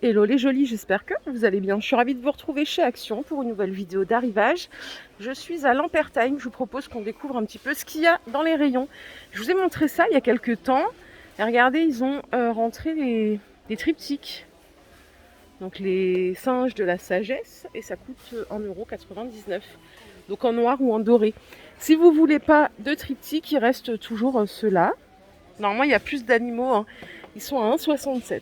Hello les jolis, j'espère que vous allez bien. Je suis ravie de vous retrouver chez Action pour une nouvelle vidéo d'arrivage. Je suis à Lampertheim, je vous propose qu'on découvre un petit peu ce qu'il y a dans les rayons. Je vous ai montré ça il y a quelques temps. Et regardez, ils ont rentré les triptyques. Donc les singes de la sagesse et ça coûte 1,99 €. Donc en noir ou en doré. Si vous voulez pas de triptyque, il reste toujours ceux-là. Normalement, il y a plus d'animaux, hein. Ils sont à 1,67 €.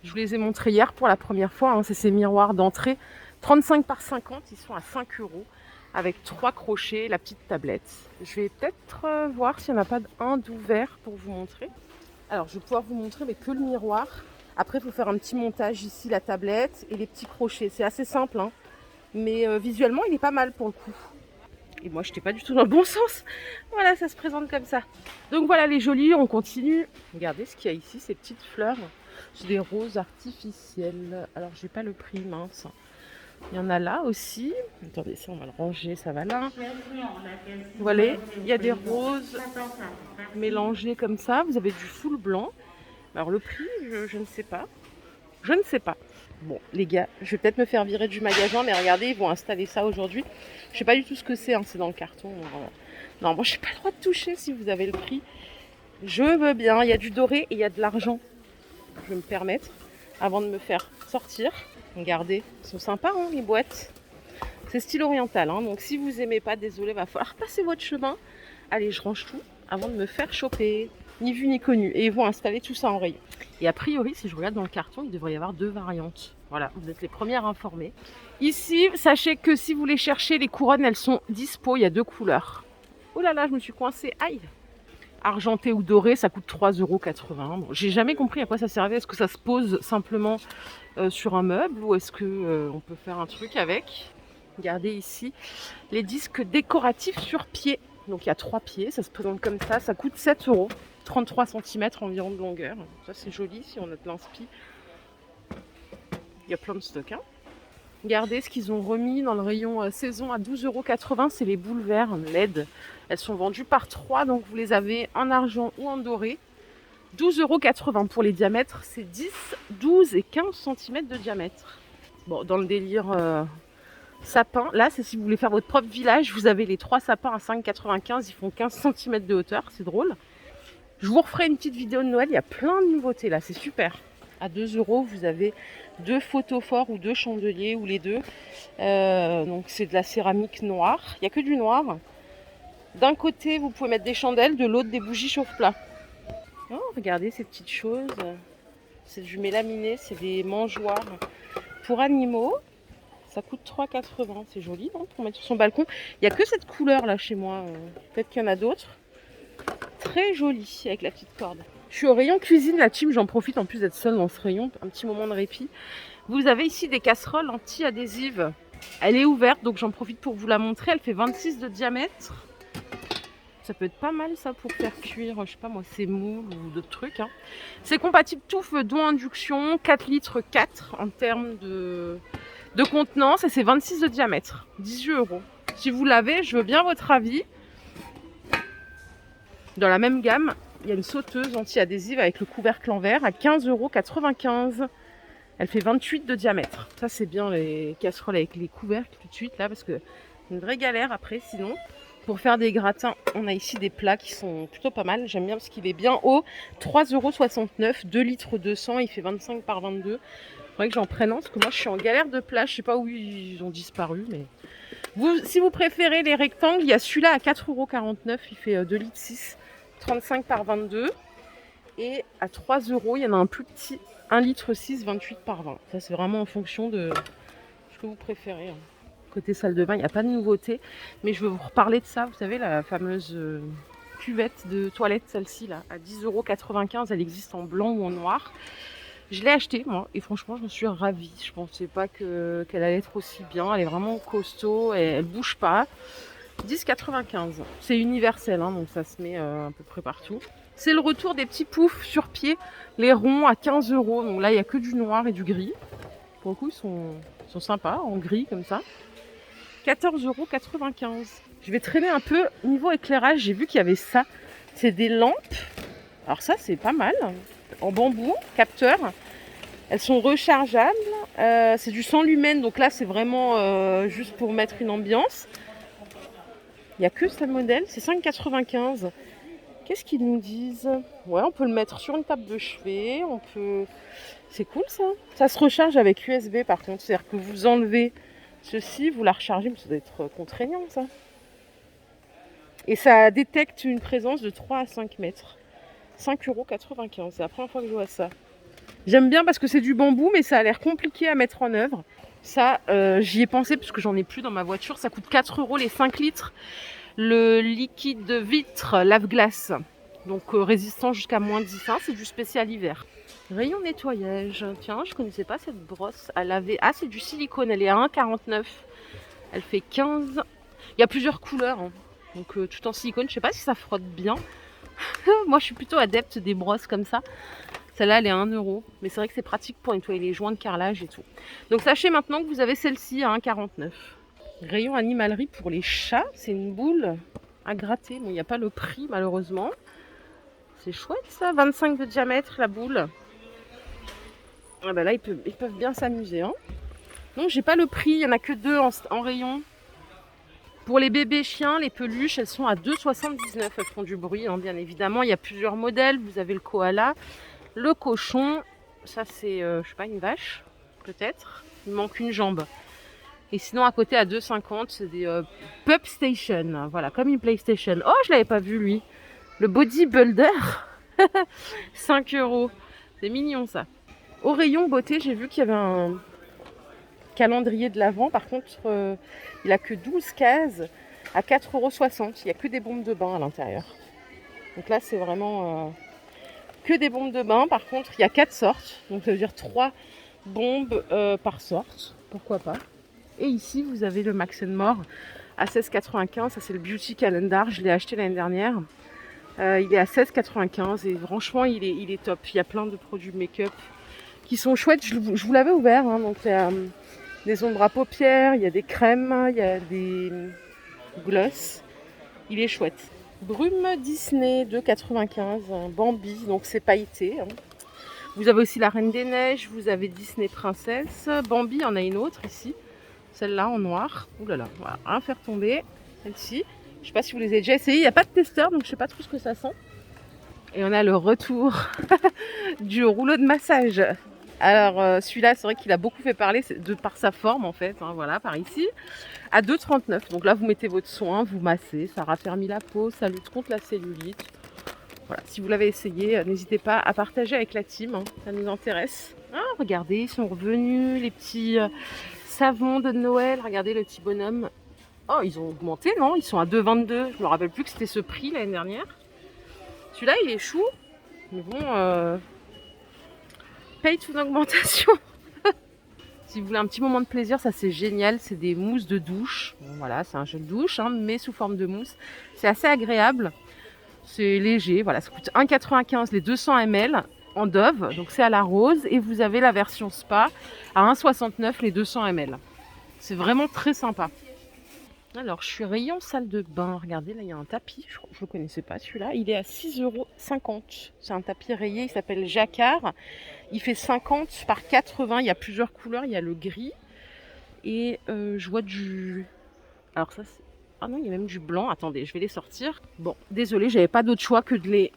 Je vous les ai montrés hier pour la première fois, hein. C'est ces miroirs d'entrée. 35 par 50, ils sont à 5 € avec 3 crochets, la petite tablette. Je vais peut-être voir s'il n'y en a pas un d'ouvert pour vous montrer. Alors, je vais pouvoir vous montrer, mais que le miroir. Après, il faut faire un petit montage ici, la tablette et les petits crochets. C'est assez simple, hein. Mais visuellement, il est pas mal pour le coup. Et moi, je n'étais pas du tout dans le bon sens. Voilà, ça se présente comme ça. Donc voilà les jolis, on continue. Regardez ce qu'il y a ici, ces petites fleurs. C'est des roses artificielles. Alors, j'ai pas le prix, mince. Il y en a là aussi. Attendez, ça, on va le ranger, ça va là. Voilà, il y a des roses mélangées comme ça. Vous avez du full blanc. Alors, le prix, je ne sais pas. Je ne sais pas. Bon, les gars, je vais peut-être me faire virer du magasin, mais regardez, ils vont installer ça aujourd'hui. Je sais pas du tout ce que c'est, hein, c'est dans le carton. Non, moi, je n'ai pas le droit de toucher si vous avez le prix. Je veux bien. Il y a du doré et il y a de l'argent. Je vais me permettre, avant de me faire sortir. Regardez, ils sont sympas, hein, les boîtes. C'est style oriental, hein, donc si vous aimez pas, désolé, va falloir passer votre chemin. Allez, je range tout avant de me faire choper. Ni vu ni connu. Et ils vont installer tout ça en rayon. Et a priori, si je regarde dans le carton, il devrait y avoir 2 variantes. Voilà, vous êtes les premières informées. Ici, sachez que si vous les cherchez, les couronnes, elles sont dispo. Il y a 2 couleurs. Oh là là, je me suis coincée. Aïe! Argenté ou doré, ça coûte 3,80 €. Bon, j'ai jamais compris à quoi ça servait. Est-ce que ça se pose simplement sur un meuble ou est-ce que on peut faire un truc avec? Regardez ici les disques décoratifs sur pied. Donc il y a 3 pieds, ça se présente comme ça coûte 7 €. 33 cm environ de longueur. Ça c'est joli si on a de l'inspi. Il y a plein de stock, hein. Regardez ce qu'ils ont remis dans le rayon saison à 12,80 €. C'est les boules verts LED. Elles sont vendues par 3, donc vous les avez en argent ou en doré. 12,80 € pour les diamètres. C'est 10, 12 et 15 cm de diamètre. Bon, dans le délire sapin, là c'est si vous voulez faire votre propre village. Vous avez les 3 sapins à 5,95 €. Ils font 15 cm de hauteur. C'est drôle. Je vous referai une petite vidéo de Noël. Il y a plein de nouveautés là. C'est super. À 2 €, vous avez 2 photophores ou 2 chandeliers ou les deux. Donc c'est de la céramique noire. Il n'y a que du noir. D'un côté, vous pouvez mettre des chandelles, de l'autre, des bougies chauffe-plat. Oh, regardez ces petites choses. C'est du mélaminé, c'est des mangeoires pour animaux. Ça coûte 3,80 €. C'est joli, non, pour mettre sur son balcon. Il n'y a que cette couleur là chez moi. Peut-être qu'il y en a d'autres. Très joli avec la petite corde. Je suis au rayon cuisine, la team, j'en profite en plus d'être seule dans ce rayon, un petit moment de répit. Vous avez ici des casseroles anti-adhésives. Elle est ouverte, donc j'en profite pour vous la montrer. Elle fait 26 de diamètre. Ça peut être pas mal ça pour faire cuire, je sais pas moi, ces moules ou d'autres trucs, hein. C'est compatible tout feu, dont induction, 4 litres 4 en termes de contenance et c'est 26 de diamètre, 18 €. Si vous l'avez, je veux bien votre avis. Dans la même gamme, il y a une sauteuse anti-adhésive avec le couvercle en verre à 15,95 €. Elle fait 28 de diamètre. Ça c'est bien les casseroles avec les couvercles tout de suite là parce que c'est une vraie galère après sinon. Pour faire des gratins, on a ici des plats qui sont plutôt pas mal. J'aime bien parce qu'il est bien haut. 3,69 €, 2 litres 200, il fait 25 par 22. Il faudrait que j'en prenne un parce que moi je suis en galère de plats. Je sais pas où ils ont disparu, mais vous, si vous préférez les rectangles, il y a celui-là à 4,49 €, il fait 2 litres 6, 35 par 22. Et à 3 €, il y en a un plus petit, 1 litre 6, 28 par 20. Ça c'est vraiment en fonction de ce que vous préférez, hein. Côté salle de bain, il n'y a pas de nouveauté. Mais je veux vous reparler de ça. Vous savez, la fameuse cuvette de toilette, celle-ci, là, à 10,95 €. Elle existe en blanc ou en noir. Je l'ai achetée, moi, et franchement, je me suis ravie. Je ne pensais pas qu'elle allait être aussi bien. Elle est vraiment costaud et elle ne bouge pas. 10,95 €. C'est universel, hein, donc ça se met à peu près partout. C'est le retour des petits poufs sur pied, les ronds à 15 €. Donc là, il n'y a que du noir et du gris. Pour le coup, ils sont sympas, en gris comme ça. 14,95 €. Je vais traîner un peu. Niveau éclairage, j'ai vu qu'il y avait ça. C'est des lampes. Alors ça, c'est pas mal. en bambou, capteur. Elles sont rechargeables. C'est du 100 lumens, donc là c'est vraiment juste pour mettre une ambiance. Il n'y a que ce modèle, c'est 5,95. Qu'est-ce qu'ils nous disent? Ouais, on peut le mettre sur une table de chevet, on peut... C'est cool ça. Ça se recharge avec USB par contre, c'est-à-dire que vous enlevez ceci, vous la rechargez, mais ça doit être contraignant ça. Et ça détecte une présence de 3 à 5 mètres. 5,95 €, c'est la première fois que je vois ça. J'aime bien parce que c'est du bambou, mais ça a l'air compliqué à mettre en œuvre. Ça, j'y ai pensé parce que j'en ai plus dans ma voiture. Ça coûte 4 € les 5 litres. Le liquide de vitre lave-glace, donc résistant jusqu'à moins 10 ans, c'est du spécial hiver. Rayon nettoyage. Tiens, je connaissais pas cette brosse à laver. Ah, c'est du silicone, elle est à 1,49 €. Elle fait 15. Il y a plusieurs couleurs, hein. Donc tout en silicone. Je sais pas si ça frotte bien. Moi, je suis plutôt adepte des brosses comme ça. Celle-là, elle est à 1 €. Mais c'est vrai que c'est pratique pour nettoyer les joints de carrelage et tout. Donc sachez maintenant que vous avez celle-ci à 1,49 €. Rayon animalerie pour les chats. C'est une boule à gratter. Bon, il n'y a pas le prix malheureusement. C'est chouette ça. 25 de diamètre la boule. Ah ben là, ils peuvent bien s'amuser. Hein. Non, j'ai pas le prix. Il n'y en a que 2 en rayon. Pour les bébés chiens, les peluches, elles sont à 2,79 €. Elles font du bruit, hein, bien évidemment. Il y a plusieurs modèles. Vous avez le koala, le cochon. Ça, c'est, je sais pas, une vache, peut-être. Il manque une jambe. Et sinon, à côté, à 2,50 €, c'est des Pup Station. Voilà, comme une PlayStation. Oh, je l'avais pas vu, lui. Le bodybuilder. 5 €. C'est mignon, ça. Au rayon beauté, j'ai vu qu'il y avait un calendrier de l'Avent. Par contre, il a que 12 cases à 4,60 €. Il n'y a que des bombes de bain à l'intérieur. Donc là, c'est vraiment que des bombes de bain. Par contre, il y a 4 sortes. Donc ça veut dire 3 bombes par sorte. Pourquoi pas. Et ici, vous avez le Max & More à 16,95 €. Ça, c'est le Beauty Calendar. Je l'ai acheté l'année dernière. Il est à 16,95 € et franchement, il est top. Il y a plein de produits make-up qui sont chouettes. Je vous l'avais ouvert. Hein, donc, il y a des ombres à paupières, il y a des crèmes, il y a des gloss. Il est chouette. Brume Disney 2,95 €. Bambi, donc c'est pailleté. Hein. Vous avez aussi la Reine des Neiges. Vous avez Disney Princesse. Bambi, il y en a une autre ici. Celle-là en noir. Ouh là là, voilà, rien faire tomber. Celle-ci. Je ne sais pas si vous les avez déjà essayées. Il n'y a pas de testeur, donc je ne sais pas trop ce que ça sent. Et on a le retour du rouleau de massage. Alors celui-là, c'est vrai qu'il a beaucoup fait parler par sa forme en fait. Hein, voilà, par ici. À 2,39 €. Donc là, vous mettez votre soin, vous massez. Ça raffermit la peau, ça lutte contre la cellulite. Voilà, si vous l'avez essayé, n'hésitez pas à partager avec la team. Hein, ça nous intéresse. Ah, regardez, ils sont revenus, les petits... savon de Noël, regardez le petit bonhomme. Oh, ils ont augmenté, non? Ils sont à 2,22 €. Je me rappelle plus que c'était ce prix l'année dernière. Celui-là, il est chou. Mais bon, paye une augmentation. Si vous voulez un petit moment de plaisir, ça c'est génial. C'est des mousses de douche. Bon, voilà, c'est un gel douche, hein, mais sous forme de mousse. C'est assez agréable. C'est léger. Voilà, ça coûte 1,95 € les 200 ml en Dove. Donc c'est à la rose. Et vous avez la version spa à 1,69 € les 200 ml. C'est vraiment très sympa. Alors, je suis rayon salle de bain. Regardez, là, il y a un tapis. Je ne le connaissais pas, celui-là. Il est à 6,50 €. C'est un tapis rayé. Il s'appelle Jacquard. Il fait 50 par 80. Il y a plusieurs couleurs. Il y a le gris. Et je vois du... Alors, ça, c'est... Ah non, il y a même du blanc. Attendez, je vais les sortir. Bon, désolé, j'avais pas d'autre choix que de les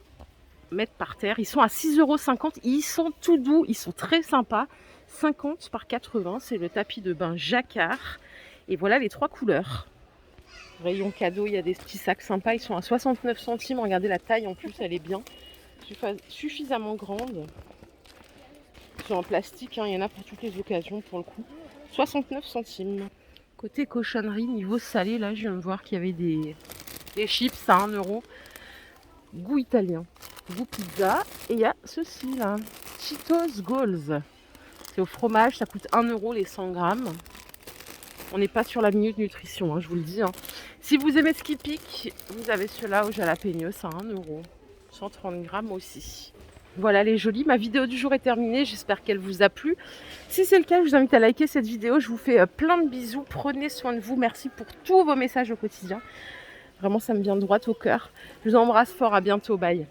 mettre par terre. Ils sont à 6,50 €. Ils sont tout doux. Ils sont très sympas. 50 par 80. C'est le tapis de bain Jacquard. Et voilà les 3 couleurs. Rayon cadeau, il y a des petits sacs sympas. Ils sont à 69 centimes. Regardez la taille en plus, elle est bien. Suffisamment grande. Ils sont en plastique, hein. Il y en a pour toutes les occasions pour le coup. 69 centimes. Côté cochonnerie, niveau salé, là je viens de voir qu'il y avait des chips à 1 €. Goût italien, goût pizza. Et il y a ceci là, Cheetos Goals. C'est au fromage, ça coûte 1 € les 100 grammes. On n'est pas sur la minute nutrition, hein, je vous le dis. Hein. Si vous aimez ce qui pique, vous avez ceux-là au jalapeno, c'est à 1 €. 130 grammes aussi. Voilà les jolis, ma vidéo du jour est terminée, j'espère qu'elle vous a plu. Si c'est le cas, je vous invite à liker cette vidéo. Je vous fais plein de bisous, prenez soin de vous. Merci pour tous vos messages au quotidien. Vraiment, ça me vient droit au cœur. Je vous embrasse fort, à bientôt, bye.